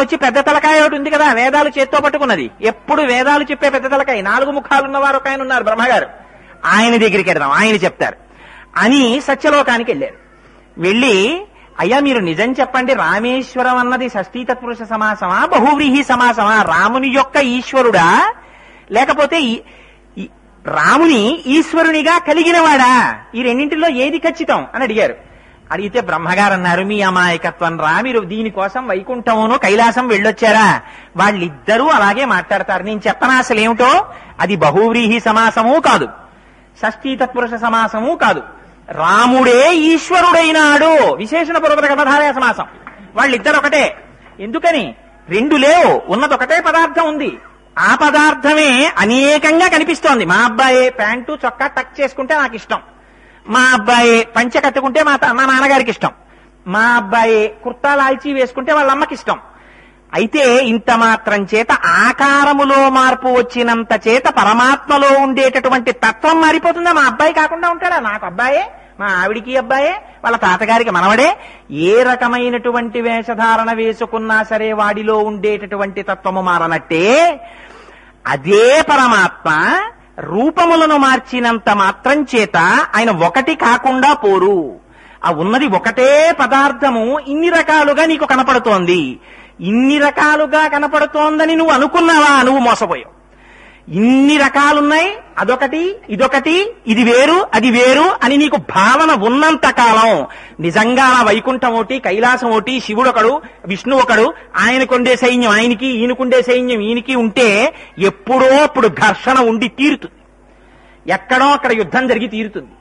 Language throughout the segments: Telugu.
వచ్చి పెద్ద తలకాయ ఒకటి ఉంది కదా, వేదాలు చేత్తో పట్టుకున్నది, ఎప్పుడు వేదాలు చెప్పే పెద్ద తలకాయ, 4 ముఖాలున్నవారు ఒక ఆయన ఉన్నారు బ్రహ్మగారు, ఆయన దగ్గరికి వెళ్దాం, ఆయన చెప్తారు అని సత్యలోకానికి వెళ్ళారు. వెళ్ళి, అయ్యా మీరు నిజం చెప్పండి, రామేశ్వరం అన్నది షష్ఠీ తత్పురుష సమాసమా బహువ్రీహి సమాసమా, రాముని యొక్క ఈశ్వరుడా లేకపోతే రాముని ఈశ్వరునిగా కలిగినవాడా, ఈ రెండింటిలో ఏది ఖచ్చితం అని అడిగారు. అడిగితే బ్రహ్మగారు అన్నారు, మీ అమాయకత్వం రా, మీరు దీనికోసం వైకుంఠమును కైలాసం వెళ్ళొచ్చారా, వాళ్ళిద్దరూ అలాగే మాట్లాడతారు. నేను చెప్పనా అసలు ఏమిటో, అది బహువ్రీహి సమాసము కాదు, షష్ఠీ తత్పురుష సమాసము కాదు, రాముడే ఈశ్వరుడైనాడు విశేషణ పూర్వక కథాలయ సమాసం. వాళ్ళిద్దరు ఒకటే. ఎందుకని? 2 లేవు, ఉన్నది ఒకటే పదార్థం ఉంది. ఆ పదార్థమే అనేకంగా కనిపిస్తోంది. మా అబ్బాయి ప్యాంటు చొక్కా టక్ చేసుకుంటే నాకు ఇష్టం, మా అబ్బాయి పంచె కట్టుకుంటే మా నాన్నగారికి ఇష్టం, మా అబ్బాయి కుర్తా లాల్చీ వేసుకుంటే వాళ్ళ అమ్మకి ఇష్టం. అయితే ఇంత మాత్రం చేత ఆకారములో మార్పు వచ్చినంత చేత పరమాత్మలో ఉండేటటువంటి తత్వం మారిపోతుందా? మా అబ్బాయి కాకుండా ఉంటాడా? నాకు అబ్బాయే, మా ఆవిడికి అబ్బాయే, వాళ్ళ తాతగారికి మనవడే. ఏ రకమైనటువంటి వేషధారణ వేసుకున్నా సరే వాడిలో ఉండేటటువంటి తత్వము మారనట్టే అదే పరమాత్మ రూపములను మార్చినంత మాత్రం చేత ఆయన ఒకటి కాకుండా పోరు. ఆ ఉన్నది ఒకటే పదార్థము ఇన్ని రకాలుగా నీకు కనపడుతోంది. ఇన్ని రకాలుగా కనపడుతోందని నువ్వు అనుకున్నావా? నువ్వు మోసపోయావు. ఇన్ని రకాలున్నాయి, అదొకటి ఇదొకటి, ఇది వేరు అది వేరు అని నీకు భావన ఉన్నంత కాలం నిజంగా వైకుంఠం ఒకటి, కైలాసం ఒకటి, శివుడు ఒకడు, విష్ణు ఒకడు, ఆయనకుండే సైన్యం ఆయనకి, ఈయనకుండే సైన్యం ఈయనకి ఉంటే ఎప్పుడో అప్పుడు ఘర్షణ ఉండి తీరుతుంది, ఎక్కడో అక్కడ యుద్ధం జరిగి తీరుతుంది.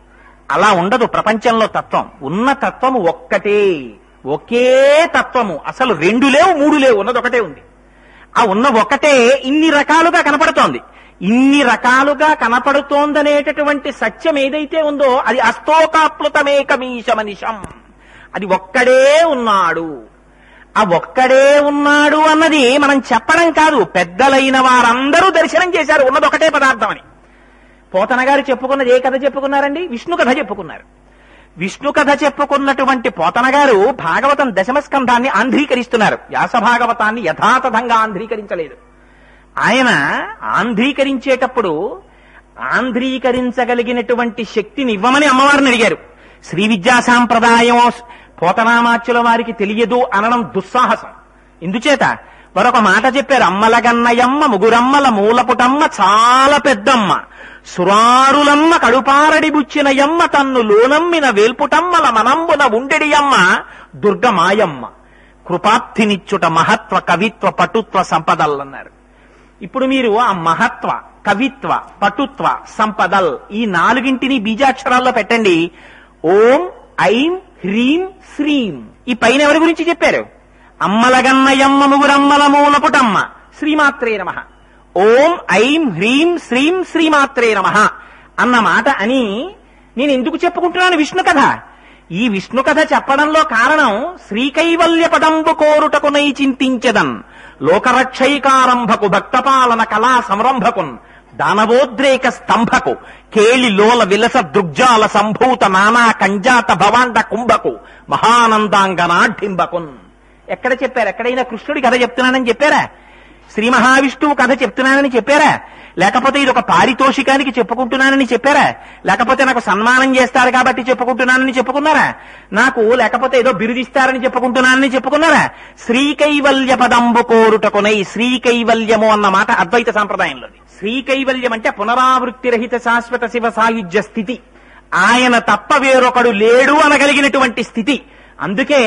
అలా ఉండదు ప్రపంచంలో తత్వం. ఉన్న తత్వము ఒక్కటే, ఒకే తత్వము. అసలు 2 లేవు 3 లేవు, ఉన్నది ఒకటే ఉంది. ఆ ఉన్న ఒకటే ఇన్ని రకాలుగా కనపడుతోంది. ఇన్ని రకాలుగా కనపడుతోందనేటటువంటి సత్యం ఏదైతే ఉందో అది అస్తోకాప్లుతమేకమీశమనిషం, అది ఒక్కడే ఉన్నాడు. ఆ ఒక్కడే ఉన్నాడు అన్నది మనం చెప్పడం కాదు, పెద్దలైన వారందరూ దర్శనం చేశారు ఉన్నది ఒకటే పదార్థం అని. పోతన గారు చెప్పుకున్నది ఏ కథ చెప్పుకున్నారండి? విష్ణు కథ చెప్పుకున్నారు. విష్ణు కథ చెప్పుకున్నటువంటి పోతన గారు భాగవతం 10వ స్కంధాన్ని ఆంధ్రీకరిస్తున్నారు. వ్యాస భాగవతాన్ని యథాతథంగా ఆంధ్రీకరించలేదు. ఆయన ఆంధ్రీకరించేటప్పుడు ఆంధ్రీకరించగలిగినటువంటి శక్తిని ఇవ్వమని అమ్మవారిని అడిగారు. శ్రీ విద్యా సాంప్రదాయం పోతనామాచ్యుల వారికి తెలియదు అనడం దుస్సాహసం. ఇందుచేత మరొక మాట చెప్పారు, అమ్మలగన్నయమ్మ ముగురమ్మల మూలపుటమ్మ చాలా పెద్దమ్మ, సురారులమ్మ కడుపారడి బుచ్చినయమ్మ తన్ను లోనమ్మిన వేల్పుటమ్మల మనంబున ఉండెడియమ్మ దుర్గమాయమ్మ కృపాప్తినిచ్చుట మహత్వ కవిత్వ పటుత్వ సంపదలన్నారు. ఇప్పుడు మీరు ఆ మహత్వ కవిత్వ పటుత్వ సంపదల్ ఈ 4ంటిని బీజాక్షరాల్లో పెట్టండి. ఓం ఐం హ్రీం శ్రీం. ఈ పైన ఎవరి గురించి చెప్పారు? అమ్మలగన్నయమ్మ ముగురమ్మల మూలపుటమ్మ శ్రీమాత్రే నమః. ఓం ఐం హ్రీం శ్రీం శ్రీమాత్రే నమః అన్న మాట అని నేను ఎందుకు చెప్పుకుంటున్నాను విష్ణు కథ? ఈ విష్ణు కథ చెప్పడంలో కారణం శ్రీకైవల్య పదంబు కోరుటకునై చింతించదన్ లోకరక్షైకారంభకు భక్తపాలన కళా సంరంభకున్ దానవోద్రేక స్తంభకు కేళి లోల విలస దృగ్జాల సంభూత నానా కంజాత భవాండ కుంభకు మహానందాంగనాఢింబకున్. ఎక్కడ చెప్పారు? ఎక్కడైనా కృష్ణుడి కథ చెప్తున్నానని చెప్పారా? శ్రీ మహావిష్ణువు కథ చెప్తున్నానని చెప్పారా? లేకపోతే ఇది ఒక పారితోషికానికి చెప్పుకుంటున్నానని చెప్పారా? లేకపోతే నాకు సన్మానం చేస్తారు కాబట్టి చెప్పుకుంటున్నానని చెప్పుకున్నారా? నాకు లేకపోతే ఏదో బిరుదిస్తారని చెప్పుకుంటున్నానని చెప్పుకున్నారా? శ్రీకైవల్య పదంబు కోరుటకునై. శ్రీకైవల్యము అన్న మాట అద్వైత సాంప్రదాయంలోది. శ్రీకైవల్యం అంటే పునరావృత్తి రహిత శాశ్వత శివ సాయుధ్య స్థితి. ఆయన తప్ప వేరొకడు లేడు అనగలిగినటువంటి స్థితి. అందుకే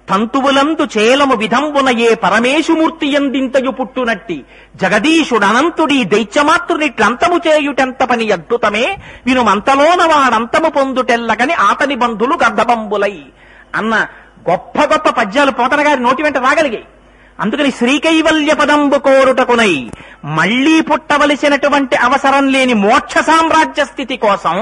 తంతువులందు చేలము విధంబున ఏ పరమేశుమూర్తి ఎందింతయు పుట్టునట్టి జగదీశుడనంతుడి దైత్యమాతృనిట్లంతము చేయుటెంత పని అద్భుతమే వినుమంతలోన వాడంతము పొందుటెల్లగని ఆతని బంధులు గర్ధబంబులై అన్న గొప్ప గొప్ప పద్యాలు పోతన గారి నోటి వెంట రాగలిగాయి. అందుకని శ్రీకైవల్య పదంబు కోరుటకునై మళ్లీ పుట్టవలసినటువంటి అవసరం లేని మోక్ష సామ్రాజ్య స్థితి కోసం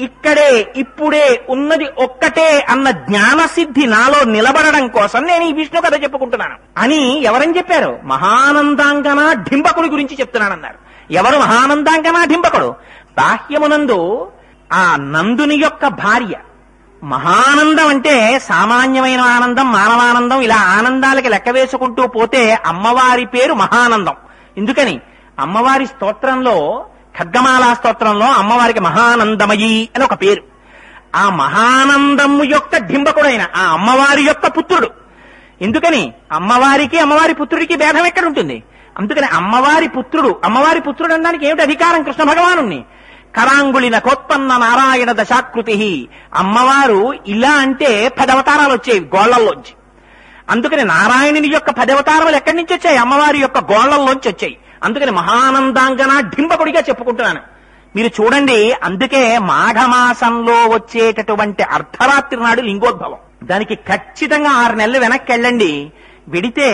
ఇక్కడే ఇప్పుడే ఉన్నది ఒక్కటే అన్న జ్ఞానసిద్ధి నాలో నిలబడడం కోసం నేను ఈ విష్ణు కథ చెప్పుకుంటున్నాను అని ఎవరని చెప్పారు? మహానందాంగన ఢింబకుడి గురించి చెప్తున్నానన్నారు. ఎవరు మహానందాంగన ఢింబకుడు? బాహ్యమునందు ఆ నందుని యొక్క భార్య మహానందం అంటే సామాన్యమైన ఆనందం, మానవానందం, ఇలా ఆనందాలకి లెక్క వేసుకుంటూ పోతే అమ్మవారి పేరు మహానందం. ఎందుకని అమ్మవారి స్తోత్రంలో, ఖడ్గమాలా స్తోత్రంలో అమ్మవారికి మహానందమయి అని ఒక పేరు. ఆ మహానందము యొక్క డింబకుడైన ఆ అమ్మవారి యొక్క పుత్రుడు. ఎందుకని అమ్మవారికి అమ్మవారి పుత్రుడికి భేదం ఎక్కడ ఉంటుంది? అందుకని అమ్మవారి పుత్రుడు అనడానికి ఏమిటి అధికారం? కృష్ణ భగవానుణ్ణి. కరాంగుళిన కోత్పన్న నారాయణ దశాకృతి. అమ్మవారు ఇలా అంటే 10 అవతారాలు వచ్చేవి గోళ్లల్లోంచి. అందుకని నారాయణుని యొక్క 10 అవతారాలు ఎక్కడి నుంచి వచ్చాయి? అమ్మవారి యొక్క గోళ్లల్లోంచి వచ్చాయి. అందుకని మహానందాంగన డింబకుడిగా చెప్పుకుంటున్నాను. మీరు చూడండి, అందుకే మాఘమాసంలో వచ్చేటటువంటి అర్ధరాత్రి నాడు లింగోద్భవం. దానికి ఖచ్చితంగా 6 నెలలు వెనక్కి వెళ్ళండి, వెడితే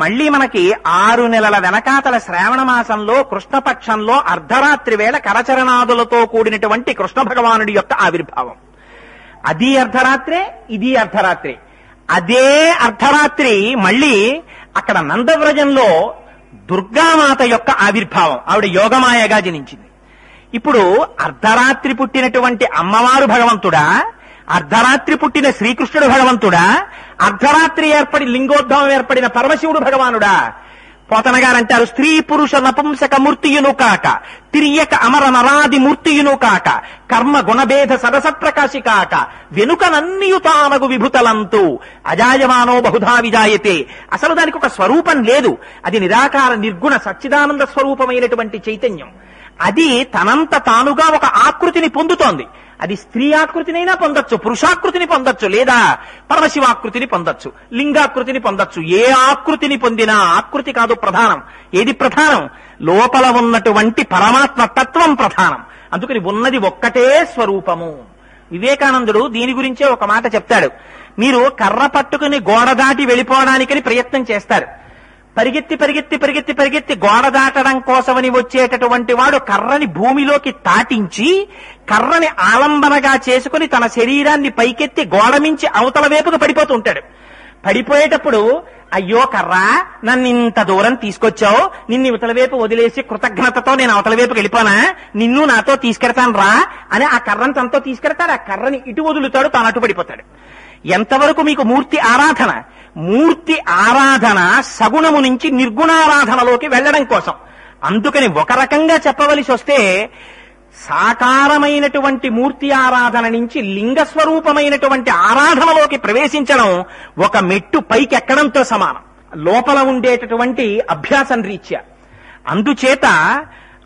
మళ్ళీ మనకి 6 నెలల వెనకాతల శ్రావణ మాసంలో కృష్ణపక్షంలో అర్ధరాత్రి వేళ కరచరణాదులతో కూడినటువంటి కృష్ణ భగవానుడి యొక్క ఆవిర్భావం. అది అర్ధరాత్రే, ఇది అర్ధరాత్రి. అదే అర్ధరాత్రి మళ్ళీ అక్కడ నందవ్రజంలో దుర్గామాత యొక్క ఆవిర్భావం. ఆవిడ యోగమాయగా జనించింది. ఇప్పుడు అర్ధరాత్రి పుట్టినటువంటి అమ్మవారు భగవంతుడా, అర్ధరాత్రి పుట్టిన శ్రీకృష్ణుడు భగవంతుడా, అర్ధరాత్రి ఏర్పడి లింగోద్భవం ఏర్పడిన పరమశివుడు భగవానుడా? పోతన గారు అంటారు, స్త్రీ పురుష నపుంసక మూర్తియును కాక, తిరియక అమర నరాది మూర్తియును కాక, కర్మ గుణభేద సరసప్రకాశి కాక, వెనుకనన్నియు తానగు విభుతలంతు అజాయమానో బహుధా విజాయతే. అసలు దానికి ఒక స్వరూపం లేదు. అది నిరాకార నిర్గుణ సచ్చిదానంద స్వరూపమైనటువంటి చైతన్యం. అది తనంత తానుగా ఒక ఆకృతిని పొందుతోంది. అది స్త్రీ ఆకృతినైనా పొందొచ్చు, పురుషాకృతిని పొందొచ్చు, లేదా పరమశివాకృతిని పొందొచ్చు, లింగాకృతిని పొందొచ్చు. ఏ ఆకృతిని పొందినా ఆకృతి కాదు ప్రధానం. ఏది ప్రధానం? లోపల ఉన్నటువంటి పరమాత్మ తత్వం ప్రధానం. అందుకని ఉన్నది ఒక్కటే స్వరూపము. వివేకానందుడు దీని గురించే ఒక మాట చెప్తాడు. మీరు కర్ర పట్టుకుని గోడ దాటి వెళ్ళిపోవడానికని ప్రయత్నం చేస్తారు. పరిగెత్తి పరిగెత్తి పరిగెత్తి పరిగెత్తి గోడ దాటడం కోసమని వచ్చేటటువంటి వాడు కర్రని భూమిలోకి తాటించి కర్రని ఆలంబనగా చేసుకుని తన శరీరాన్ని పైకెత్తి గోడ మించి అవతల వైపుకు పడిపోతూ ఉంటాడు. పడిపోయేటప్పుడు, అయ్యో కర్రా, నన్ను ఇంత దూరం తీసుకొచ్చావు, నిన్ను ఇవతల వైపు వదిలేసి కృతజ్ఞతతో నేను అవతల వైపుకి వెళ్ళిపోనా, నిన్ను నాతో తీసుకెడతాను రా అని ఆ కర్రని తనతో తీసుకెడతాడు. ఆ కర్రని ఇటు వదులుతాడు, తాను అటు పడిపోతాడు. ఎంతవరకు మీకు మూర్తి ఆరాధన? మూర్తి ఆరాధన సగుణము నుంచి నిర్గుణారాధనలోకి వెళ్లడం కోసం. అందుకని ఒక రకంగా చెప్పవలసి వస్తే సాకారమైనటువంటి మూర్తి ఆరాధన నుంచి లింగస్వరూపమైనటువంటి ఆరాధనలోకి ప్రవేశించడం ఒక మెట్టు పైకి ఎక్కడంతో సమానం, లోపల ఉండేటటువంటి అభ్యాసం రీత్యా. అందుచేత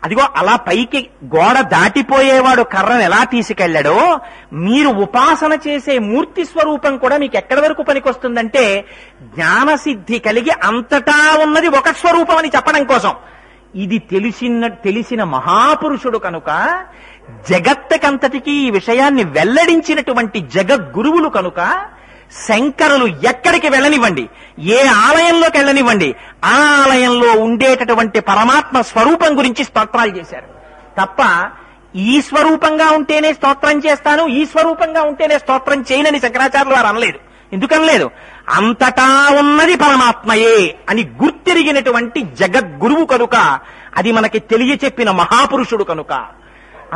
అదిగో అలా పైకి గోడ దాటిపోయేవాడు కర్రను ఎలా తీసుకెళ్లాడో, మీరు ఉపాసన చేసే మూర్తి స్వరూపం కూడా మీకు ఎక్కడి వరకు పనికొస్తుందంటే జ్ఞానసిద్ధి కలిగి అంతటా ఉన్నది ఒక స్వరూపం అని చెప్పడం కోసం. ఇది తెలిసిన మహాపురుషుడు కనుక, జగత్తుకంతటికీ ఈ విషయాన్ని వెల్లడించినటువంటి జగద్గురువులు కనుక, శంకరులు ఎక్కడికి వెళ్ళనివ్వండి, ఏ ఆలయంలోకి వెళ్ళనివ్వండి, ఆ ఆలయంలో ఉండేటటువంటి పరమాత్మ స్వరూపం గురించి స్తోత్రాలు చేశారు తప్ప ఈ స్వరూపంగా ఉంటేనే స్తోత్రం చేస్తాను, ఈ స్వరూపంగా ఉంటేనే స్తోత్రం చేయనని శంకరాచార్యులు వారు అనలేదు. ఎందుకనలేదు? అంతటా ఉన్నది పరమాత్మయే అని గుర్తిరిగినటువంటి జగద్గురువు కనుక, అది మనకి తెలియచెప్పిన మహాపురుషుడు కనుక.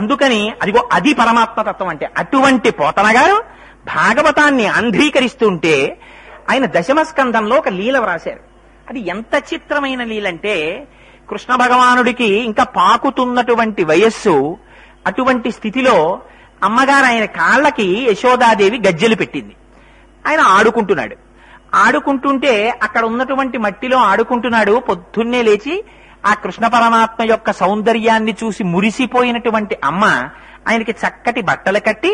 అందుకని అదిగో అది పరమాత్మ తత్వం అంటే. అటువంటి పోతన గారు భాగవతాన్ని అంధీకరిస్తుంటే ఆయన దశమస్కందంలో ఒక లీల వ్రాశారు. అది ఎంత చిత్రమైన లీలంటే, కృష్ణ భగవానుడికి ఇంకా పాకుతున్నటువంటి వయస్సు. అటువంటి స్థితిలో అమ్మగారు ఆయన కాళ్ళకి యశోదాదేవి గజ్జెలు పెట్టింది. ఆయన ఆడుకుంటున్నాడు. ఆడుకుంటుంటే అక్కడ ఉన్నటువంటి మట్టిలో ఆడుకుంటున్నాడు. పొద్దున్నే లేచి ఆ కృష్ణ పరమాత్మ యొక్క సౌందర్యాన్ని చూసి మురిసిపోయినటువంటి అమ్మ ఆయనకి చక్కటి బట్టలు కట్టి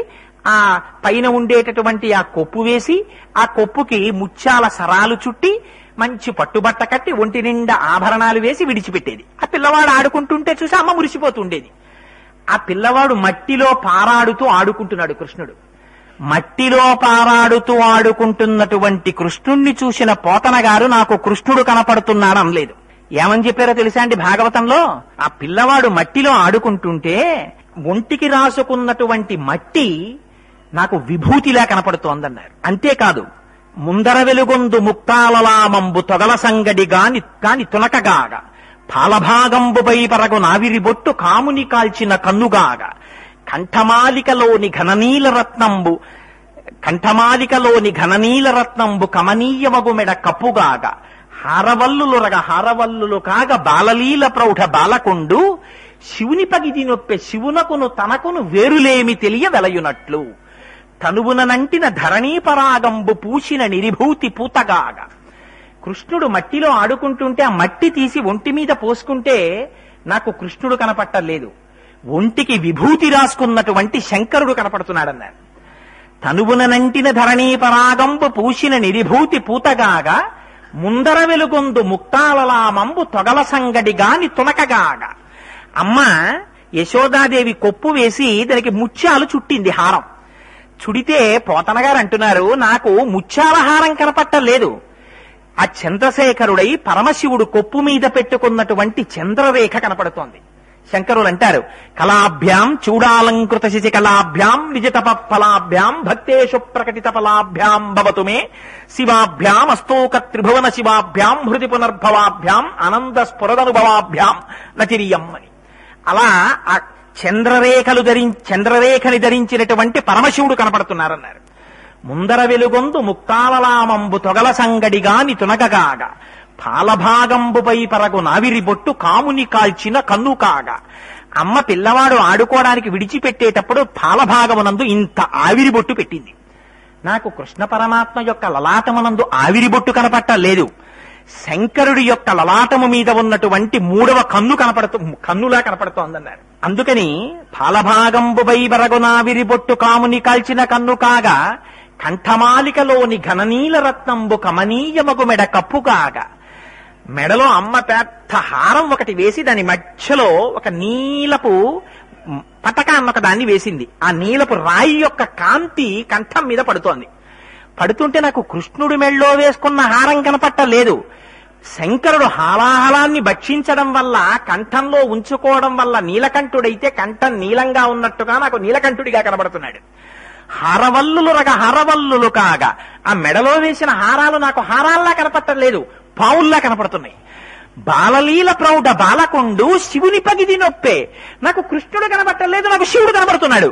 ఆ పైన ఉండేటటువంటి ఆ కొప్పు వేసి, ఆ కొప్పుకి ముత్యాల సరాలు చుట్టి మంచి పట్టుబట్ట కట్టి ఒంటి నిండా ఆభరణాలు వేసి విడిచిపెట్టేది. ఆ పిల్లవాడు ఆడుకుంటుంటే చూసి అమ్మ మురిసిపోతుండేది. ఆ పిల్లవాడు మట్టిలో పారాడుతూ ఆడుకుంటున్నాడు కృష్ణుడు. మట్టిలో పారాడుతూ ఆడుకుంటున్నటువంటి కృష్ణుణ్ణి చూసిన పోతన గారు నాకు కృష్ణుడు కనపడుతున్నాడు అనలేదు. ఏమని చెప్పారో తెలుసా అండి భాగవతంలో? ఆ పిల్లవాడు మట్టిలో ఆడుకుంటుంటే ఒంటికి రాసుకున్నటువంటి మట్టి నాకు విభూతిలా కనపడుతోందన్నారు. అంతేకాదు, ముందర వెలుగొందు ముక్తాలలామంబు తొగల సంగడి కాని తునకగాగా, పాలభాగంబుపై పరగు నావిరి బొట్టు కాముని కాల్చిన కన్నుగాగా, కంఠమాలికలోని ఘననీల రత్నంబు కంఠమాలికలోని ఘననీల రత్నంబు కమనీయమగు మెడ కప్పుగాగా హారవల్లులురగ హారవల్లులు కాగ బాలలీల ప్రౌఢ బాలకొండు శివుని పగిది నొప్పె శివునకును తనకును వేరులేమి తెలియ వెలయునట్లు తనువునంటిన ధరణీపరాగంబు పూసిన నిరిభూతి పూతగాగా. కృష్ణుడు మట్టిలో ఆడుకుంటుంటే ఆ మట్టి తీసి ఒంటి మీద పోసుకుంటే నాకు కృష్ణుడు కనపట్టలేదు, ఒంటికి విభూతి రాసుకున్నటువంటి శంకరుడు కనపడుతున్నాడన్నారు. తనువునంటిన ధరణీపరాగంబు పూసిన నిరిభూతి పూతగాగా ముందర వెలుగొందు ముక్తాలలామంబు తొగల సంగడిగాని తునకగాగా. అమ్మ యశోదాదేవి కొప్పు వేసి దానికి ముత్యాలు చుట్టింది హారం. చుడితే పోతన గారు అంటున్నారు, నాకు ముత్యాల హారం కనపట్టలేదు, ఆ చంద్రశేఖరుడై పరమశివుడు కొప్పు మీద పెట్టుకున్నటువంటి చంద్రరేఖ కనపడుతోంది. శంకరులు అంటారు, కళాభ్యాం చూడాలంకృత శిశికళాభ్యాం విజితప ఫలాభ్యాం భక్తేషు ప్రకటిత ఫలాభ్యాం భవతు మే శివాభ్యాం అస్తోక త్రిభువన శివాభ్యాం హృది పునర్భవాభ్యాం ఆనంద స్ఫురదనుభవాభ్యాం నతిరియం అని. అలా ఆ చంద్రరేఖని ధరించినటువంటి పరమశివుడు కనపడుతున్నారన్నారు. ముందర వెలుగొందు ముక్తాలలామంబు తొగల సంగడిగాని తునగగాగా పాలభాగంబుపై పరగు నావిరి బొట్టు కాముని కాల్చిన కన్ను కాగా. అమ్మ పిల్లవాడు ఆడుకోవడానికి విడిచిపెట్టేటప్పుడు పాలభాగమునందు ఇంత ఆవిరి బొట్టు పెట్టింది. నాకు కృష్ణ పరమాత్మ యొక్క లలాటమునందు ఆవిరి బొట్టు కనపట్టలేదు, శంకరుడి యొక్క లలాటము మీద ఉన్నటువంటి మూడవ కన్నులా కనపడుతోందన్నారు. అందుకని పాలభాగంబుపై పరగు నావిరి బొట్టు కాముని కాల్చిన కన్ను కాగా కంఠమాలికలోని ఘననీల రత్నంబు కమనీయమగు మెడ కప్పు కాగా. మెడలో అమ్మ పెద్ద హారం ఒకటి వేసి దాని మధ్యలో ఒక నీలపు పటక అన్నొక దాన్ని వేసింది. ఆ నీలపు రాయి యొక్క కాంతి కంఠం మీద పడుతోంది. పడుతుంటే నాకు కృష్ణుడి మెళ్ళో వేసుకున్న హారం కనపట్టలేదు. శంకరుడు హాలాహలాన్ని భక్షించడం వల్ల కంఠంలో ఉంచుకోవడం వల్ల నీలకంఠుడైతే కంఠం నీలంగా ఉన్నట్టుగా నాకు నీలకంఠుడిగా కనబడుతున్నాడు. హారవల్లులురగ హారవల్లులు కాగా ఆ మెడలో వేసిన హారాలు నాకు హారాల్లా కనపట్టలేదు, పావుల్లా కనపడుతున్నాయి. బాలలీల ప్రౌఢ బాలకొండు శివుని పగిది నొప్పే నాకు కృష్ణుడు కనపట్టలేదు, నాకు శివుడు కనబడుతున్నాడు.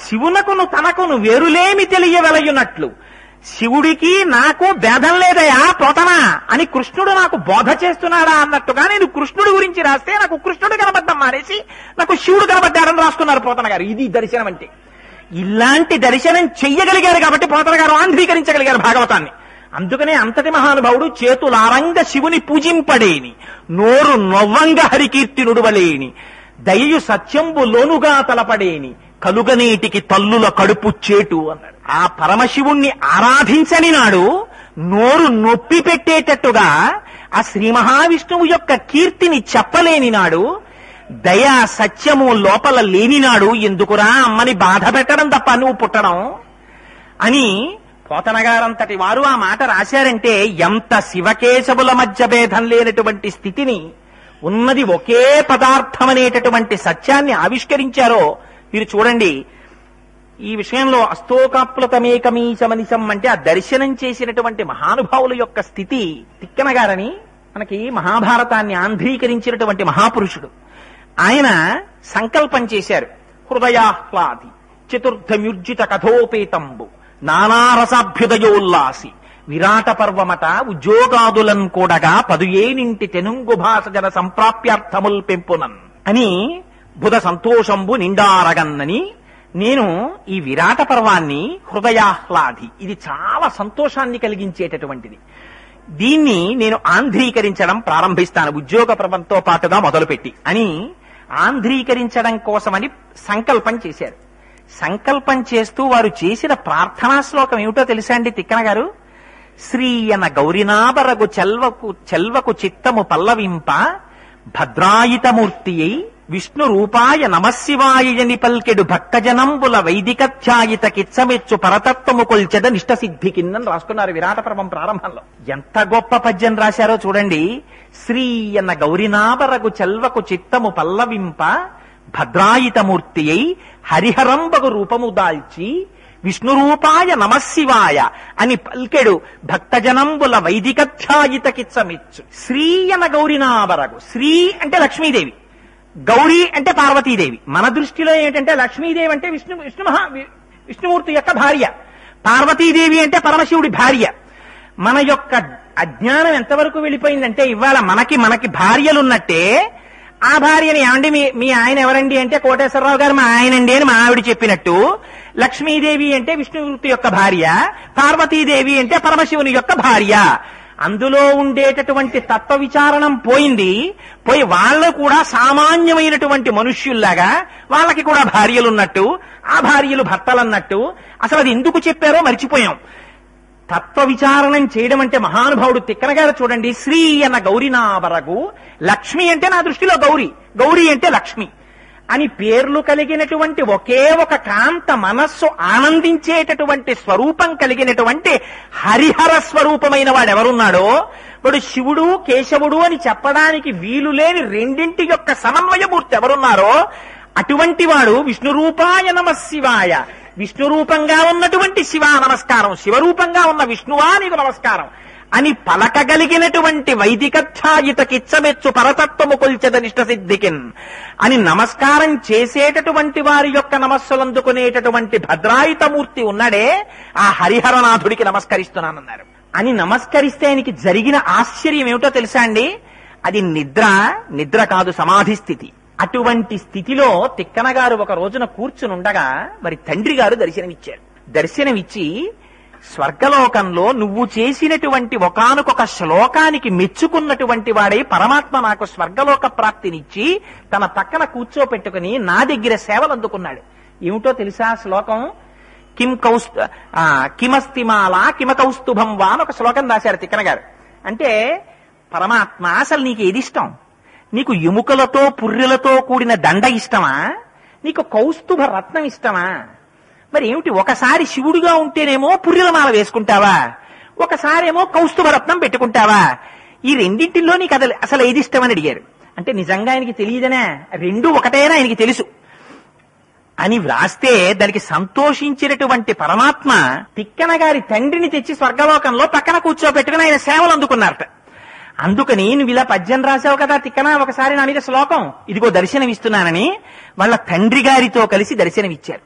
శివునకును తనకును వేరులేమి తెలియవెలయున్నట్లు శివుడికి నాకు భేదం లేదయా పోతనా అని కృష్ణుడు నాకు బోధ చేస్తున్నాడా అన్నట్టుగా నేను కృష్ణుడి గురించి రాస్తే నాకు కృష్ణుడు కనబడ్డం మానేసి నాకు శివుడు కనబడ్డాడని రాసుకున్నారు పోతన గారు. ఇది దర్శనం అంటే. ఇలాంటి దర్శనం చెయ్యగలిగారు కాబట్టి పోతన గారు ఆంధ్రీకరించగలిగారు భాగవతాన్ని. అందుకనే అంతటి మహానుభావుడు చేతులారంగ శివుని పూజింపడేని నోరు నొవ్వంగ హరికీర్తి నుడువలేని దయయు సత్యంబు లోనుగా తలపడేని కలుగనేటికి తల్లుల కడుపు చేటు అన్నాడు. ఆ పరమశివుణ్ణి ఆరాధించని నాడు నోరు నొప్పి పెట్టేటట్టుగా ఆ శ్రీ మహావిష్ణువు యొక్క కీర్తిని చెప్పలేని నాడు, దయా సత్యము లోపల లేనినాడు ఎందుకురా అమ్మని బాధ పెట్టడం తప్ప నువ్వు పుట్టడం అని పోతనగారంతటి వారు ఆ మాట రాశారంటే ఎంత శివకేశవుల మధ్య భేదం లేనటువంటి స్థితిని, ఉన్నది ఒకే పదార్థం అనేటటువంటి సత్యాన్ని ఆవిష్కరించారో మీరు చూడండి. ఈ విషయంలో అస్తోకాప్లుతమేకమీశమనిశం అంటే ఆ దర్శనం చేసినటువంటి మహానుభావుల యొక్క స్థితి. తిక్కనగారని మనకి మహాభారతాన్ని ఆంధ్రీకరించినటువంటి మహాపురుషుడు, ఆయన సంకల్పం చేశారు. హృదయాహ్లాది చతుర్థమ్యుర్జిత కథోపేతంబు నానారసాభ్యుదయోల్లాసి విరాట పర్వమట ఉద్యోగాదులన్ కూడగా 17 తెనుంగు భాష జన సంప్రాప్యార్థముల్ పెంపునన్ అని బుధ సంతోషంబు నిండారగన్నని. నేను ఈ విరాట పర్వాన్ని హృదయాహ్లాది, ఇది చాలా సంతోషాన్ని కలిగించేటటువంటిది, దీన్ని నేను ఆంధ్రీకరించడం ప్రారంభిస్తాను ఉద్యోగ పర్వంతో పాటుగా మొదలుపెట్టి అని ఆంధ్రీకరించడం కోసమని సంకల్పం చేశారు. సంకల్పం చేస్తూ వారు చేసిన ప్రార్థనా శ్లోకం ఏమిటో తెలుసా అండి తిక్కన గారు? శ్రీయన గౌరినాబరగు చెల్వకు చిత్తము పల్లవింప భద్రాయితమూర్తి అయి విష్ణు రూపాయ నమశివాయని పల్కెడు భక్తజనంబుల వైదికధ్యాయిత కిచ్చమెచ్చు పరతత్వము కొల్చెద నిష్టసిద్ధికిన్నని రాసుకున్నారు విరాట పర్వం ప్రారంభంలో. ఎంత గొప్ప పద్యం రాశారో చూడండి. శ్రీయన గౌరినాబరగు చెల్వకు చిత్తము పల్లవింప భద్రాయితమూర్తి అయి హరిహరంబగు రూపము దాల్చి విష్ణు రూపాయ నమశివాయ అని పల్కెడు భక్తజనంబుల వైదికధ్యాయిత కిచ్చమెచ్చు. శ్రీయన గౌరినాబరగు, శ్రీ అంటే లక్ష్మీదేవి, గౌరీ అంటే పార్వతీదేవి. మన దృష్టిలో ఏమిటంటే లక్ష్మీదేవి అంటే విష్ణుమూర్తి యొక్క భార్య, పార్వతీదేవి అంటే పరమశివుడి భార్య. మన యొక్క అజ్ఞానం ఎంతవరకు వెళ్ళిపోయిందంటే ఇవాళ మనకి భార్యలున్నట్టే ఆ భార్యని ఏమండి మీ ఆయన ఎవరండి అంటే కోటేశ్వరరావు గారు మా ఆయనండి అని మా ఆవిడ చెప్పినట్టు, లక్ష్మీదేవి అంటే విష్ణుమూర్తి యొక్క భార్య, పార్వతీదేవి అంటే పరమశివుని యొక్క భార్య. అందులో ఉండేటటువంటి తత్వ విచారణం పోయి వాళ్ళు కూడా సామాన్యమైనటువంటి మనుష్యుల్లాగా వాళ్ళకి కూడా భార్యలున్నట్టు, ఆ భార్యలు భర్తలన్నట్టు. అసలు అది ఎందుకు చెప్పారో మర్చిపోయాం. తత్వ విచారణం చేయడం అంటే మహానుభావుడు తిక్కన గారు చూడండి, శ్రీ అన్న గౌరీనావరగు, లక్ష్మి అంటే నా దృష్టిలో గౌరీ అంటే లక్ష్మి అని పేర్లు కలిగినటువంటి ఒకే ఒక కాంత మనస్సు ఆనందించేటటువంటి స్వరూపం కలిగినటువంటి హరిహర స్వరూపమైన వాడెవరున్నాడో వాడు శివుడు కేశవుడు అని చెప్పడానికి వీలు లేని రెండింటి యొక్క సమన్వయమూర్తి ఎవరున్నారో అటువంటి వాడు విష్ణు రూపాయ నమః శివాయ, విష్ణు రూపంగా ఉన్నటువంటి శివ నమస్కారం, శివరూపంగా ఉన్న విష్ణువా నీకు నమస్కారం అని పలకగలిగినటువంటి వైదికఛాయితకిచ్చమెచ్చు పరతత్వము కొల్చెదనిష్ట సిద్ధికిన్ అని నమస్కారం చేసేటటువంటి వారి యొక్క నమస్సులందుకునేటటువంటి భద్రాయుతమూర్తి ఉన్నాడే ఆ హరిహరనాథుడికి నమస్కరిస్తున్నానన్నారు. అని నమస్కరిస్తే ఆయనకి జరిగిన ఆశ్చర్యం ఏమిటో తెలుసా అండి? అది నిద్ర కాదు, సమాధి స్థితి. అటువంటి స్థితిలో తిక్కన గారు ఒక రోజున కూర్చునుండగా మరి తండ్రి గారు దర్శనమిచ్చారు. దర్శనమిచ్చి స్వర్గలోకంలో నువ్వు చేసినటువంటి ఒకానొక శ్లోకానికి మెచ్చుకున్నటువంటి వాడే పరమాత్మ నాకు స్వర్గలోక ప్రాప్తినిచ్చి తన పక్కన కూర్చోపెట్టుకుని నా దగ్గర సేవలు అందుకున్నాడు. ఏమిటో తెలుసా శ్లోకం? కిమస్తిమాలా కిమ కౌస్తుభం వా అని ఒక శ్లోకం రాశారు తిక్కన గారు. అంటే పరమాత్మ అసలు నీకు ఏది ఇష్టం? నీకు ఎముకలతో పుర్రెలతో కూడిన దండ ఇష్టమా? నీకు కౌస్తుభ రత్నం ఇష్టమా? మరి ఏమిటి, ఒకసారి శివుడిగా ఉంటేనేమో పుర్రెలమాల వేసుకుంటావా, ఒకసారేమో కౌస్తుభ రత్నం పెట్టుకుంటావా? ఈ రెండింటిలో నీకు అసలు ఏది ఇష్టమని అడిగారు. అంటే నిజంగా ఆయనకి తెలియదనే, రెండు ఒకటేనా ఆయనకి తెలుసు అని వ్రాస్తే దానికి సంతోషించినటువంటి పరమాత్మ తిక్కన గారి తండ్రిని తెచ్చి స్వర్గలోకంలో పక్కన కూర్చోబెట్టుకుని ఆయన సేవలు అందుకున్నారట. అందుకని నువ్వు ఇలా పద్యం రాశావు కదా తిక్కన, ఒకసారి నా మీద శ్లోకం, ఇదిగో దర్శనమిస్తున్నానని వాళ్ళ తండ్రి గారితో కలిసి దర్శనమిచ్చారు.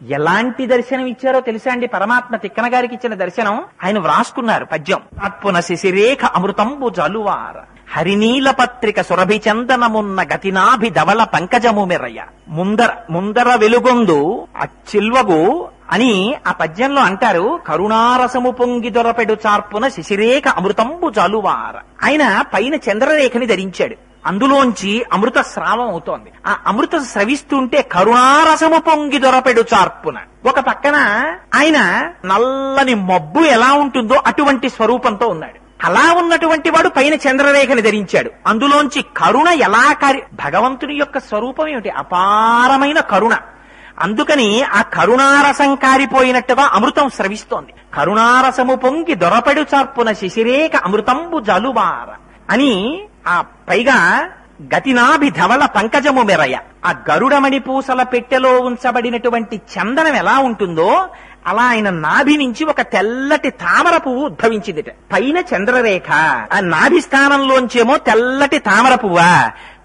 ఎలాంటి దర్శనం ఇచ్చారో తెలుసా అండి? పరమాత్మ తిక్కన గారికి ఇచ్చిన దర్శనం ఆయన వ్రాసుకున్నారు పద్యం. అత్పున శిశిరేఖ అమృతంబు జలువార హరినీల పత్రిక సురభి చందనమున్న గతినాభి ధవళ పంకజము మెరయ్య ముందర వెలుగొందు అచ్చిల్వగు అని ఆ పద్యంలో అంటారు. కరుణారసము పొంగి దొరపెడు చార్పున శిశిరేఖ అమృతంబు జలువార. ఆయన పైన చంద్రరేఖని ధరించాడు, అందులోంచి అమృత స్రావం అవుతోంది. ఆ అమృత స్రవిస్తుంటే కరుణారసము పొంగి దొరపెడు చార్పున. ఒక పక్కన ఆయన నల్లని మబ్బు ఎలా ఉంటుందో అటువంటి స్వరూపంతో ఉన్నాడు. అలా ఉన్నటువంటి వాడు పైన చంద్రరేఖని ధరించాడు, అందులోంచి కరుణ ఎలా భగవంతుని యొక్క స్వరూపం ఏమిటి? అపారమైన కరుణ. అందుకని ఆ కరుణారసం కారిపోయినట్టుగా అమృతం స్రవిస్తోంది. కరుణారసము పొంగి దొరపెడు చార్పున శిశిరేఖ అమృతంబు జలువార అని ఆ పైగా గతినాభి ధవళ పంకజము మెరయ. ఆ గరుడమణి పూసల పెట్టెలో ఉంచబడినటువంటి చందనం ఎలా ఉంటుందో అలా ఆయన నాభి నుంచి ఒక తెల్లటి తామర పువ్వు ఉద్భవించిందిట. పైన చంద్రరేఖ, ఆ నాభి స్థానంలోంచేమో తెల్లటి తామర పువ్వా.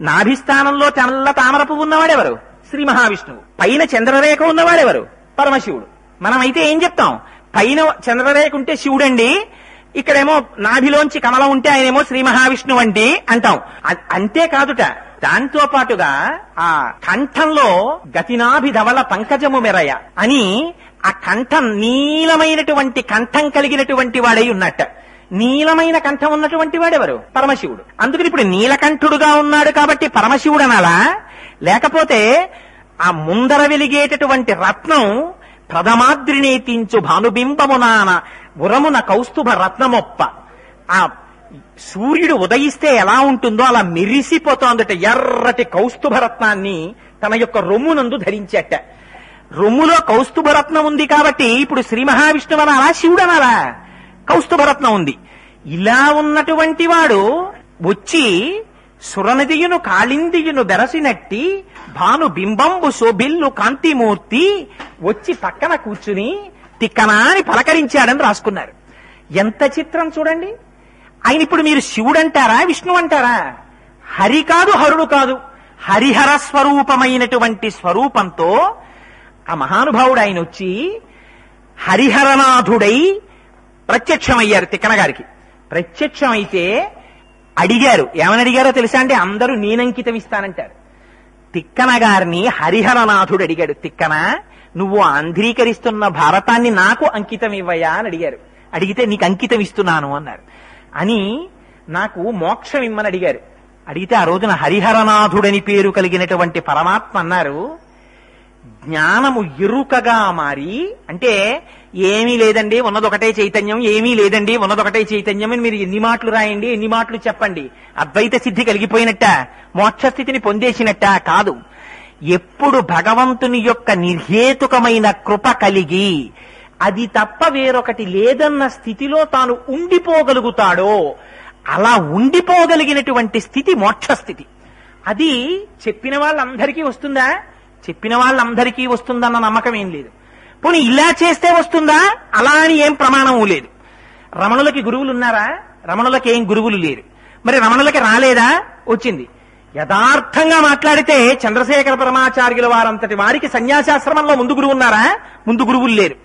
నాభి స్థానంలో తెల్ల తామర పువ్వు ఉన్నవాడెవరు? శ్రీ మహావిష్ణువు. పైన చంద్రరేఖ ఉన్నవాడెవరు? పరమశివుడు. మనమైతే ఏం చెప్తాం? పైన చంద్రరేఖ ఉంటే శివుడండి, ఇక్కడేమో నాభిలోంచి కమలం ఉంటే ఆయనేమో శ్రీ మహావిష్ణువు అండి అంటాం. అంతేకాదుట, దాంతో పాటుగా ఆ కంఠంలో గతినాభి ధవళ పంకజము మెరయ అని ఆ కంఠం నీలమైనటువంటి కంఠం కలిగినటువంటి వాడై ఉన్నట్ట. నీలమైన కంఠం ఉన్నటువంటి వాడెవరు? పరమశివుడు. అందుకని ఇప్పుడు నీలకంఠుడుగా ఉన్నాడు కాబట్టి పరమశివుడు అనాలా? లేకపోతే ఆ ముందర వెలిగేటటువంటి రత్నం ప్రథమాద్రినేతించు భానుబింబమునాన ఉరమున కౌస్తుభ రత్నమొప్ప. ఆ సూర్యుడు ఉదయిస్తే ఎలా ఉంటుందో అలా మెరిసిపోతోందట ఎర్రటి కౌస్తుభ రత్నాన్ని తన యొక్క రొమ్మునందు ధరించట. రొమ్ములో కౌస్తుభ రత్నం ఉంది కాబట్టి ఇప్పుడు శ్రీ మహావిష్ణువు అనాలా, శివుడు అనాలా? కౌస్తుభ రత్నం ఉంది. ఇలా ఉన్నటువంటి వాడు వచ్చి సురనదియును కాళిందియును బెరసినట్టి భాను బింబంబు శోభిల్లు కాంతిమూర్తి వచ్చి పక్కన కూర్చుని తిక్కనా అని పలకరించాడని రాసుకున్నారు. ఎంత చిత్రం చూడండి. ఆయన ఇప్పుడు మీరు శివుడు అంటారా, విష్ణు అంటారా? హరి కాదు, హరుడు కాదు, హరిహర స్వరూపమైనటువంటి స్వరూపంతో ఆ మహానుభావుడు ఆయన వచ్చి హరిహరనాథుడై ప్రత్యక్షమయ్యారు తిక్కన గారికి. ప్రత్యక్షమైతే అడిగారు. ఏమని అడిగారో తెలుసా అండి? అందరూ నేనంకితం ఇస్తానంటారు. తిక్కన గారిని హరిహరనాథుడు అడిగాడు, తిక్కన నువ్వు ఆంధ్రీకరిస్తున్న భారతాన్ని నాకు అంకితం ఇవ్వయా అని అడిగారు. అడిగితే నీకు అంకితం ఇస్తున్నాను అన్నారు. అని నాకు మోక్షం ఇమ్మని అడిగారు. అడిగితే ఆ రోజున హరిహరనాథుడని పేరు కలిగినటువంటి పరమాత్మ అన్నారు, జ్ఞానము ఎరుకగా మారి, అంటే ఏమీ లేదండి ఉన్నదొకటే చైతన్యం, ఏమీ లేదండి ఉన్నదొకటే చైతన్యం అని మీరు ఎన్ని మాటలు రాయండి, ఎన్ని మాటలు చెప్పండి, అద్వైత సిద్ధి కలిగిపోయినట్ట, మోక్షస్థితిని పొందేసినట్ట కాదు. ఎప్పుడు భగవంతుని యొక్క నిర్హేతుకమైన కృప కలిగి అది తప్ప వేరొకటి లేదన్న స్థితిలో తాను ఉండిపోగలుగుతాడో అలా ఉండిపోగలిగినటువంటి స్థితి మోక్షస్థితి. అది చెప్పిన వాళ్ళందరికీ వస్తుందా? చెప్పిన వాళ్ళందరికీ వస్తుందన్న నమ్మకం ఏం లేదు. పోనీ ఇలా చేస్తే వస్తుందా? అలా అని ఏం ప్రమాణం లేదు. రమణులకి గురువులు ఉన్నారా? రమణులకి ఏం గురువులు లేరు. మరి రమణులకి రాలేదా? వచ్చింది. యథార్థంగా మాట్లాడితే చంద్రశేఖర పరమాచార్యుల వారంతటి వారికి సన్యాసాశ్రమంలో ముందు గురువు ఉన్నారా? ముందు గురువులు లేరు.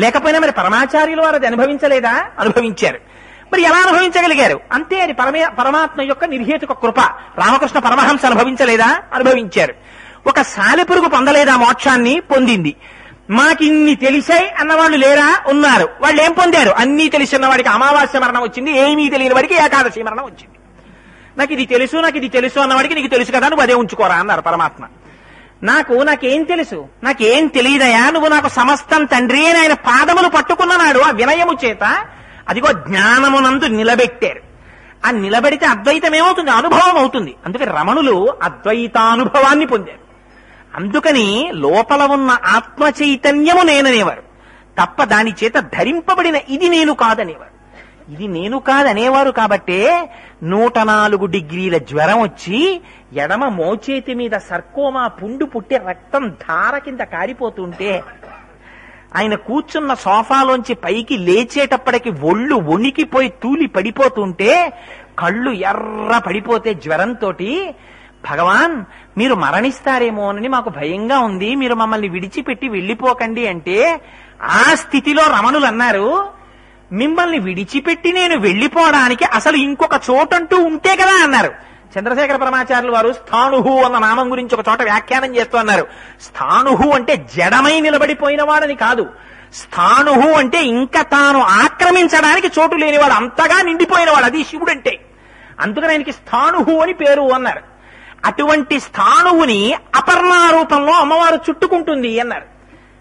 లేకపోయినా మరి పరమాచార్యుల వారు అది అనుభవించలేదా? అనుభవించారు. మరి ఎలా అనుభవించగలిగారు? అంతే, అది పరమాత్మ యొక్క నిర్హేతుక కృప. రామకృష్ణ పరమహంస అనుభవించలేదా? అనుభవించారు. ఒక సాలెపురుగు పొందలేదా మోక్షాన్ని? పొందింది. మాకిన్ని తెలిసాయి అన్నవాళ్ళు లేరా? ఉన్నారు. వాళ్ళు ఏం పొందారు? అన్నీ తెలిసిన వాడికి అమావాస్య మరణం వచ్చింది, ఏమీ తెలియని వాడికి ఏకాదశి మరణం వచ్చింది. నాకు ఇది తెలుసు అన్నవాడికి నీకు తెలుసు కదా, నువ్వు అదే ఉంచుకోరా అన్నారు పరమాత్మ. నాకేం తెలుసు? నాకేం తెలియదయా, నువ్వు నాకు సమస్తం తండ్రి అని ఆయన పాదములు పట్టుకున్ననాడు ఆ వినయము చేత అదిగో జ్ఞానమునందు నిలబెట్టారు. ఆ నిలబెడితే అద్వైతం ఏమవుతుంది? అనుభవం అవుతుంది. అందుకని రమణులు అద్వైతానుభవాన్ని పొందారు. అందుకని లోపల ఉన్న ఆత్మ చైతన్యము నేననేవారు తప్ప దాని చేత ధరింపబడిన ఇది నేను కాదనేవారు. ఇది నేను కాదనేవారు కాబట్టే 104 డిగ్రీల జ్వరం వచ్చి ఎడమ మోచేతి మీద సర్కోమా పుండు పుట్టి రక్తం ధార కింద కారిపోతుంటే, ఆయన కూర్చున్న సోఫాలోంచి పైకి లేచేటప్పటికి ఒళ్ళు వణికిపోయి తూలి పడిపోతుంటే, కళ్ళు ఎర్ర పడిపోతే జ్వరంతో, భగవాన్ మీరు మరణిస్తారేమోనని మాకు భయంగా ఉంది, మీరు మమ్మల్ని విడిచిపెట్టి వెళ్ళిపోకండి అంటే, ఆ స్థితిలో రమణులు అన్నారు, మిమ్మల్ని విడిచిపెట్టి నేను వెళ్ళిపోవడానికి అసలు ఇంకొక చోటంటూ ఉంటే కదా అన్నారు. చంద్రశేఖర పరమాచార్యులు వారు స్థాణుహు అన్న నామం గురించి ఒక చోట వ్యాఖ్యానం చేస్తూ అన్నారు. స్థాణుహు అంటే జడమై నిలబడిపోయిన వాడని కాదు. స్థాణుహు అంటే ఇంకా తాను ఆక్రమించడానికి చోటు లేనివాడు, అంతగా నిండిపోయినవాడు. అది శివుడు అంటే. అందుకని ఆయనకి స్థాణుహు అని పేరు అన్నారు. అటువంటి స్థాణువుని అపర్ణారూపంలో అమ్మవారు చుట్టుకుంటుంది అన్నారు.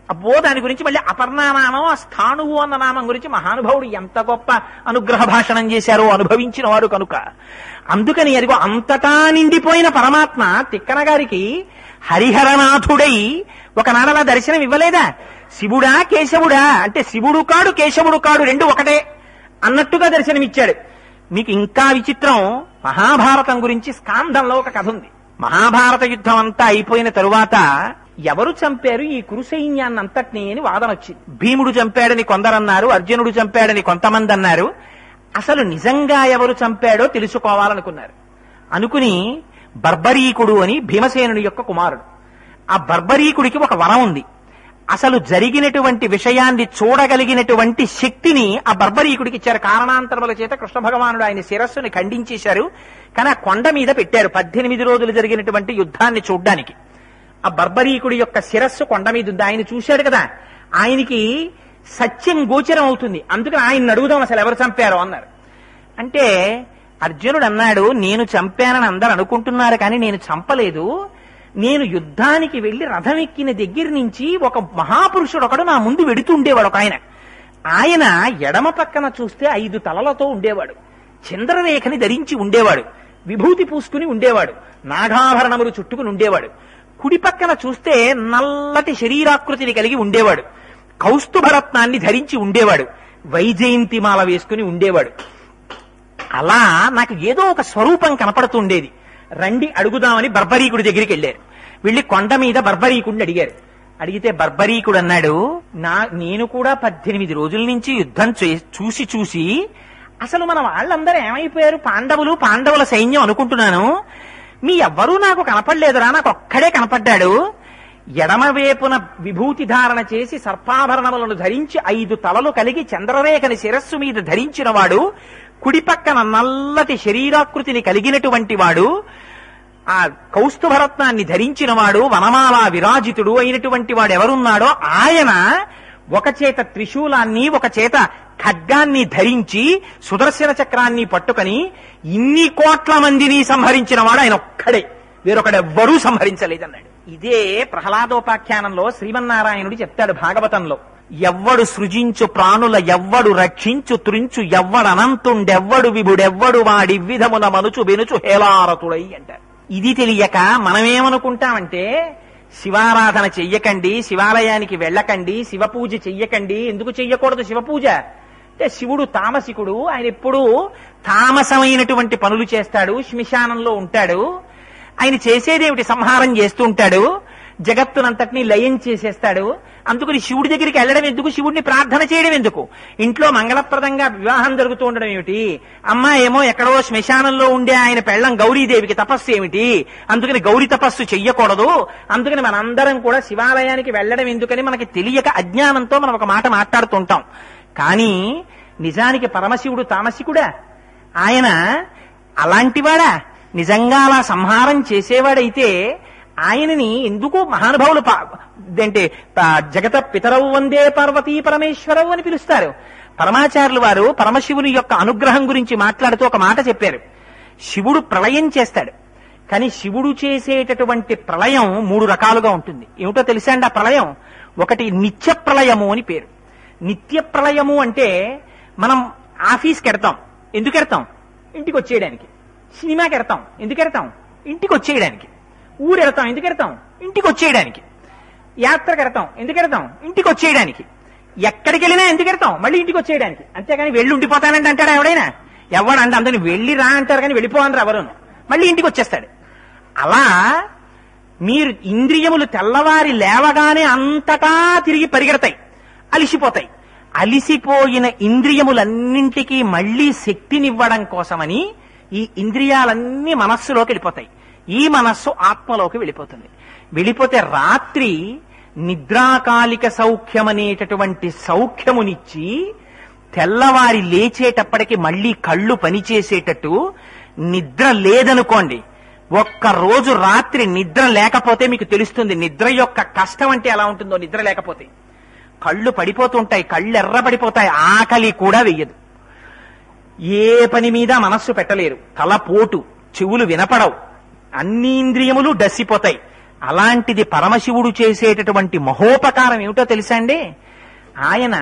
అబ్బో, దాని గురించి మళ్ళీ అపర్ణానామం, ఆ స్థాణువు అన్న నామం గురించి మహానుభావుడు ఎంత గొప్ప అనుగ్రహ భాషణం చేశారో అనుభవించిన వాడు కనుక. అందుకని అదిగో అంతటా నిండిపోయిన పరమాత్మ తిక్కన గారికి హరిహరనాథుడై ఒకనాడలా దర్శనం ఇవ్వలేదా? శివుడా కేశవుడా అంటే శివుడు కాడు కేశవుడు కాడు, రెండు ఒకటే అన్నట్టుగా దర్శనమిచ్చాడు. మీకు ఇంకా విచిత్రం, మహాభారతం గురించి స్కాందంలో ఒక కథ ఉంది. మహాభారత యుద్ధం అంతా అయిపోయిన తరువాత ఎవరు చంపారు ఈ కురు సైన్యాన్ని అంతటినీ అని వాదన వచ్చింది. భీముడు చంపాడని కొందరన్నారు, అర్జునుడు చంపాడని కొంతమంది అన్నారు. అసలు నిజంగా ఎవరు చంపాడో తెలుసుకోవాలనుకున్నారు. అనుకుని బర్బరీకుడు అని భీమసేనుని యొక్క కుమారుడు, ఆ బర్బరీకుడికి ఒక వరం ఉంది. అసలు జరిగినటువంటి విషయాన్ని చూడగలిగినటువంటి శక్తిని ఆ బర్బరీకుడికి ఇచ్చారు. కారణాంతరముల చేత కృష్ణ భగవానుడు ఆయన శిరస్సుని ఖండించేశారు. కానీ ఆ కొండ మీద పెట్టారు 18 రోజులు జరిగినటువంటి యుద్ధాన్ని చూడ్డానికి. ఆ బర్బరీకుడి యొక్క శిరస్సు కొండ మీద ఉంది. ఆయన చూశాడు కదా, ఆయనకి సత్యం గోచరం అవుతుంది. అందుకని ఆయన అడుగుదాం అసలు ఎవరు చంపారో అన్నారు. అంటే అర్జునుడు అన్నాడు, నేను చంపానని అందరు అనుకుంటున్నారు కానీ నేను చంపలేదు. నేను యుద్ధానికి వెళ్లి రథం ఎక్కిన దగ్గర నుంచి ఒక మహాపురుషుడు ఒకడు నా ముందు వెడుతుండేవాడు. ఒక ఆయన ఎడమ పక్కన చూస్తే 5 తలలతో ఉండేవాడు, చంద్రరేఖని ధరించి ఉండేవాడు, విభూతి పూసుకుని ఉండేవాడు, నాగాభరణములు చుట్టుకుని ఉండేవాడు. కుడి పక్కన చూస్తే నల్లటి శరీరాకృతిని కలిగి ఉండేవాడు, కౌస్తుభరత్నాన్ని ధరించి ఉండేవాడు, వైజయంతిమాల వేసుకుని ఉండేవాడు. అలా నాకు ఏదో ఒక స్వరూపం కనపడుతుండేది. రండి అడుగుదామని బర్బరీకుడి దగ్గరికి వెళ్ళారు. వెళ్లి కొండ మీద బర్బరీకుడిని అడిగారు. అడిగితే బర్బరీకుడు అన్నాడు, నేను కూడా 18 రోజుల నుంచి యుద్ధం చూసి అసలు మన వాళ్ళందరూ ఏమైపోయారు, పాండవుల సైన్యం అనుకుంటున్నాను. మీ ఎవ్వరూ నాకు కనపడలేదురా, నాకు ఒక్కడే కనపడ్డాడు. ఎడమవేపున విభూతి ధారణ చేసి సర్పాభరణములను ధరించి 5 తలలు కలిగి చంద్రరేఖని శిరస్సు మీద ధరించిన వాడు, కుడి పక్కన నల్లటి శరీరాకృతిని కలిగినటువంటి వాడు, ఆ కౌస్తుభరత్నాన్ని ధరించిన వాడు, వనమాల విరాజితుడు అయినటువంటి వాడు ఎవరున్నాడో ఆయన ఒక చేత త్రిశూలాన్ని ఒక చేత ఖడ్గాన్ని ధరించి సుదర్శన చక్రాన్ని పట్టుకొని ఇన్ని కోట్ల మందిని సంహరించిన వాడు ఆయన ఒక్కడే, వేరొకడెవ్వరూ సంహరించలేదన్నాడు. ఇదే ప్రహ్లాదోపాఖ్యానంలో శ్రీమన్నారాయణుడు చెప్తాడు భాగవతంలో. ఎవ్వడు సృజించు ప్రాణుల ఎవ్వడు రక్షించు త్రించు ఎవ్వడనంతుండెవ్వడు విభుడెవ్వడు వాడి విధమున మనుచు బెనుచు హేలారతుడై అంటారు. ఇది తెలియక మనమేమనుకుంటామంటే శివారాధన చెయ్యకండి, శివాలయానికి వెళ్ళకండి, శివ పూజ చెయ్యకండి. ఎందుకు చెయ్యకూడదు శివ పూజ అంటే శివుడు తామసికుడు, ఆయన ఎప్పుడూ తామసమైనటువంటి పనులు చేస్తాడు, శ్మశానంలో ఉంటాడు. ఆయన చేసేదేమిటి? సంహారం చేస్తూ ఉంటాడు, జగత్తునంతటినీ లయం చేసేస్తాడు. అందుకని శివుడి దగ్గరికి వెళ్ళడం ఎందుకు? శివుడిని ప్రార్థన చేయడం ఎందుకు? ఇంట్లో మంగళప్రదంగా వివాహం జరుగుతూ ఉండడం ఏమిటి? అమ్మ ఏమో ఎక్కడో శ్మశానంలో ఉండే ఆయన పెళ్ళం గౌరీదేవికి తపస్సు ఏమిటి? అందుకని గౌరీ తపస్సు చెయ్యకూడదు. అందుకని మనందరం కూడా శివాలయానికి వెళ్ళడం ఎందుకని మనకి తెలియక అజ్ఞానంతో మనం ఒక మాట మాట్లాడుతుంటాం. కానీ నిజానికి పరమశివుడు తామసికుడా? ఆయన అలాంటివాడా? నిజంగా అలా సంహారం చేసేవాడైతే ఆయనని ఎందుకు మహానుభావులు అంటే జగత పితరవు వందే పార్వతీ పరమేశ్వరవు అని పిలుస్తారు. పరమాచార్యులు వారు పరమశివుని యొక్క అనుగ్రహం గురించి మాట్లాడుతూ ఒక మాట చెప్పారు. శివుడు ప్రళయం చేస్తాడు, కానీ శివుడు చేసేటటువంటి ప్రళయం 3 రకాలుగా ఉంటుంది. ఏమిటో తెలుసా అండి ఆ ప్రళయం? ఒకటి నిత్య ప్రళయము అని పేరు. నిత్య ప్రళయము అంటే మనం ఆఫీస్కి ఎడతాం. ఎందుకు ఎడతాం? ఇంటికి వచ్చేయడానికి. సినిమాకి ఎడతాం. ఎందుకు ఎడతాం? ఇంటికి వచ్చేయడానికి. ఊరు ఎడతాం. ఎందుకు ఎడతాం? ఇంటికి వచ్చేయడానికి. యాత్రకు ఎడతాం. ఎందుకు ఎడతాం? ఇంటికి వచ్చేయడానికి. ఎక్కడికి వెళ్ళినా ఎందుకు ఎడతాం? మళ్ళీ ఇంటికి వచ్చేయడానికి. అంతేగాని వెళ్ళి ఉండిపోతానంటే అంటాడా ఎవడైనా? ఎవడంటే అందరిని వెళ్ళి రా అంటారు కానీ వెళ్ళిపోవనరు ఎవరును. మళ్ళీ ఇంటికి వచ్చేస్తాడు. అలా మీరు ఇంద్రియములు తెల్లవారి లేవగానే అంతటా తిరిగి పరిగెడతాయి, అలిసిపోతాయి. అలిసిపోయిన ఇంద్రియములన్నింటికీ మళ్లీ శక్తినివ్వడం కోసమని ఈ ఇంద్రియాలన్నీ మనస్సులోకి వెళ్ళిపోతాయి. ఈ మనస్సు ఆత్మలోకి వెళ్ళిపోతుంది. వెళ్ళిపోతే రాత్రి నిద్రాకాలిక సౌఖ్యమనేటటువంటి సౌఖ్యమునిచ్చి తెల్లవారి లేచేటప్పటికి మళ్లీ కళ్ళు పనిచేసేటట్టు, నిద్ర లేదనుకోండి, ఒక్కరోజు రాత్రి నిద్ర లేకపోతే మీకు తెలుస్తుంది నిద్ర యొక్క కష్టం అంటే ఎలా ఉంటుందో. నిద్ర లేకపోతే కళ్ళు పడిపోతుంటాయి, కళ్ళు ఎర్రబడిపోతాయి, ఆకలి కూడా వెయ్యదు, ఏ పని మీద మనస్సు పెట్టలేరు, తలపోటు, చెవులు వినపడవు, అన్ని ఇంద్రియములు డస్సిపోతాయి. అలాంటిది పరమశివుడు చేసేటటువంటి మహోపకారం ఏమిటో తెలుసా అండి? ఆయన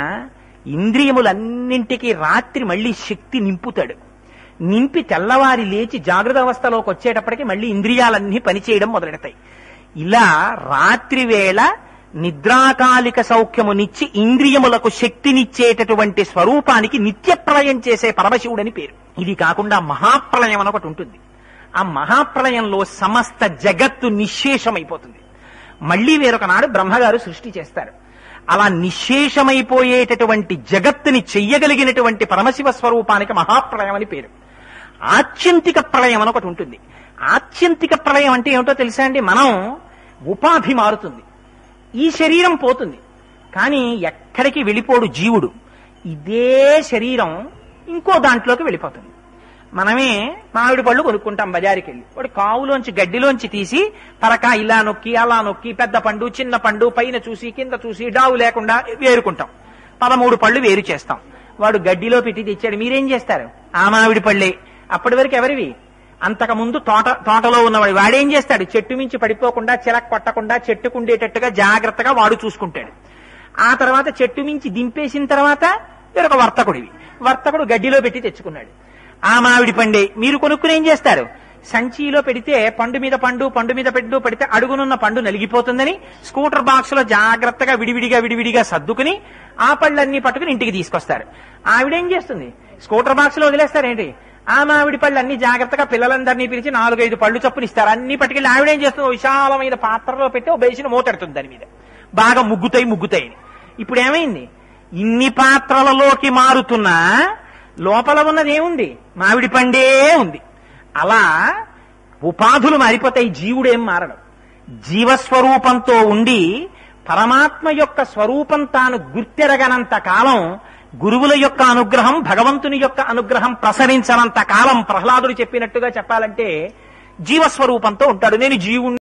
ఇంద్రియములన్నింటికీ రాత్రి మళ్లీ శక్తి నింపుతాడు. నింపి తెల్లవారి లేచి జాగ్రత్త అవస్థలోకి వచ్చేటప్పటికి మళ్లీ ఇంద్రియాలన్నీ పనిచేయడం మొదలెడతాయి. ఇలా రాత్రి వేళ నిద్రాకాలిక సౌఖ్యమునిచ్చి ఇంద్రియములకు శక్తినిచ్చేటటువంటి స్వరూపానికి నిత్య ప్రళయం చేసే పరమశివుడని పేరు. ఇది కాకుండా మహాప్రళయం అని ఒకటి ఉంటుంది. ఆ మహాప్రళయంలో సమస్త జగత్తు నిశ్శేషమైపోతుంది. మళ్లీ వేరొక నాడు బ్రహ్మగారు సృష్టి చేస్తారు. అలా నిశ్శేషమైపోయేటటువంటి జగత్తుని చెయ్యగలిగినటువంటి పరమశివ స్వరూపానికి మహాప్రళయం అని పేరు. ఆత్యంతిక ప్రళయం అని ఒకటి ఉంటుంది. ఆత్యంతిక ప్రళయం అంటే ఏమిటో తెలుసా అండి? మనం ఉపాధి మారుతుంది, ఈ శరీరం పోతుంది, కానీ ఎక్కడికి వెళ్ళిపోడు జీవుడు. ఇదే శరీరం ఇంకో దాంట్లోకి వెళ్ళిపోతుంది. మనమే మామిడి పళ్ళు కొనుక్కుంటాం బజారుకి వెళ్ళి, వాడు కావులోంచి గడ్డిలోంచి తీసి పరక ఇలా నొక్కి అలా నొక్కి పెద్ద పండు చిన్న పండు పైన చూసి కింద చూసి డావు లేకుండా వేరుకుంటాం. 13 పళ్ళు వేరు చేస్తాం. వాడు గడ్డిలో పెట్టి తెచ్చాడు, మీరేం చేస్తారు? ఆ మామిడి పళ్ళే. అప్పటి వరకు ఎవరివి? అంతకుముందు తోటలో ఉన్నవాడు. వాడేం చేస్తాడు? చెట్టు మించి పడిపోకుండా, చిలక కొట్టకుండా, చెట్టుకుండేటట్టుగా జాగ్రత్తగా వాడు చూసుకుంటాడు. ఆ తర్వాత చెట్టు మించి దింపేసిన తర్వాత వేరొక వర్తకుడివి. వర్తకుడు గడ్డిలో పెట్టి తెచ్చుకున్నాడు. ఆ మామిడి పండే మీరు కొనుక్కుని ఏం చేస్తారు? సంచిలో పెడితే పండు మీద పండు, పండు మీద పండు పెడితే అడుగునున్న పండు నలిగిపోతుందని స్కూటర్ బాక్స్ లో జాగ్రత్తగా విడివిడిగా సర్దుకుని ఆ పళ్ళన్నీ పట్టుకుని ఇంటికి తీసుకొస్తారు. ఆవిడేం చేస్తుంది? స్కూటర్ బాక్స్ లో వదిలేస్తారేంటి? ఆ మామిడి పళ్ళు అన్ని జాగ్రత్తగా పిల్లలందరినీ పిలిచి 4-5 పళ్ళు చప్పుని ఇస్తారు. అన్ని పట్టుకెళ్ళి ఆవిడేం చేస్తుంది? విశాలమైన పాత్రలో పెట్టి ఓ బేసిన మూతెడుతుంది, దాని మీద బాగా ముగ్గుతాయి. ఇప్పుడు ఏమైంది? ఇన్ని పాత్రలలోకి మారుతున్నా లోపల ఉన్నది ఏముంది? మామిడి పండే ఉంది. అలా ఉపాధులు మారిపోతాయి, జీవుడేం మారడం. జీవస్వరూపంతో ఉండి పరమాత్మ యొక్క స్వరూపం తాను గుర్తెరగనంత కాలం, గురువుల యొక్క అనుగ్రహం, భగవంతుని యొక్క అనుగ్రహం ప్రసరించనంత కాలం, ప్రహ్లాదుడు చెప్పినట్టుగా చెప్పాలంటే జీవస్వరూపంతో ఉంటాడు. నేను జీవుణ్ణి